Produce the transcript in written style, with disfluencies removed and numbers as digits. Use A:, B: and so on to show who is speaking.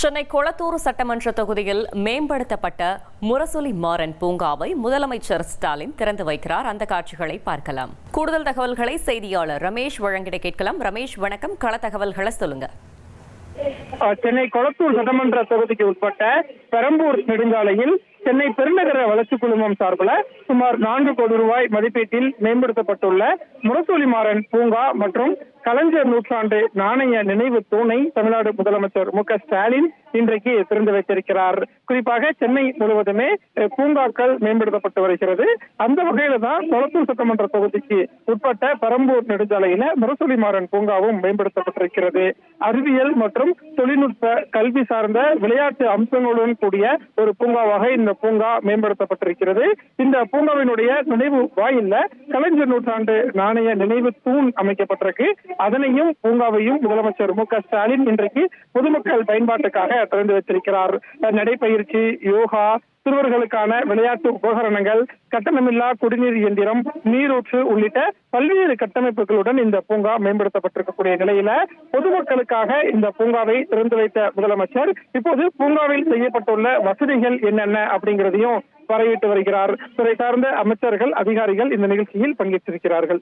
A: சென்னை கொளத்தூர் சட்டமன்ற தொகுதியில் மேம்படுத்தப்பட்ட முரசொலி மாறன் பூங்காவை முதலமைச்சர் ஸ்டாலின் திறந்து வைக்கிறார். அந்த காட்சிகளை பார்க்கலாம். கூடுதல் தகவல்களை செய்தியாளர் ரமேஷ் வழங்கிட கேட்கலாம். ரமேஷ், வணக்கம். கள தகவல்களை சொல்லுங்க.
B: சென்னை கொளத்தூர் சட்டமன்ற தொகுதிக்கு உட்பட்ட பெரம்பூர் நெடுஞ்சாலையில் சென்னை பெருநகர வளர்ச்சி குழுமம் சார்பில் சுமார் 4 கோடி ரூபாய் மதிப்பீட்டில் மேம்படுத்தப்பட்டுள்ள முரசொலி மாறன் பூங்கா மற்றும் கலைஞர் நூற்றாண்டு நாணய நினைவு தூணை தமிழ்நாடு முதலமைச்சர் மு.க.ஸ்டாலின் இன்றைக்கு திறந்து வைத்திருக்கிறார். குறிப்பாக சென்னை முழுவதுமே பூங்காக்கள் மேம்படுத்தப்பட்டு வருகிறது. அந்த வகையில தான் கொளத்தூர் சட்டமன்ற தொகுதிக்கு உட்பட்ட பெரம்பூர் நெடுஞ்சாலையில முரசொலி மாறன் பூங்காவும் மேம்படுத்தப்பட்டிருக்கிறது. அறிவியல் மற்றும் தொழில்நுட்ப கல்வி சார்ந்த விளையாட்டு அம்சங்களுடன் கூடிய ஒரு பூங்காவாக இந்த பூங்கா மேம்படுத்தப்பட்டிருக்கிறது. இந்த பூங்காவினுடைய நினைவு வாயில்ல கலைஞர் நூற்றாண்டு நாணய நினைவு தூண் அமைக்கப்பட்டிருக்கு. அதனையும் பூங்காவையும் முதலமைச்சர் மு.க.ஸ்டாலின் இன்றைக்கு பொதுமக்கள் பயன்பாட்டுக்காக திறந்து வைத்திருக்கிறார். நடைப்பயிற்சி, யோகா, சிறுவர்களுக்கான விளையாட்டு உபகரணங்கள், கட்டணமில்லா குடிநீர் இயந்திரம், நீரூற்று உள்ளிட்ட பல்வேறு கட்டமைப்புகளுடன் இந்த பூங்கா மேம்படுத்தப்பட்டிருக்கக்கூடிய நிலையில பொதுமக்களுக்காக இந்த பூங்காவை திறந்து வைத்த முதலமைச்சர் இப்போது பூங்காவில் செய்யப்பட்டுள்ள வசதிகள் என்னென்ன அப்படிங்கிறதையும் வரையிட்டு வருகிறார். துறை சார்ந்த அமைச்சர்கள், அதிகாரிகள் இந்த நிகழ்ச்சியில் பங்கேற்றிருக்கிறார்கள்.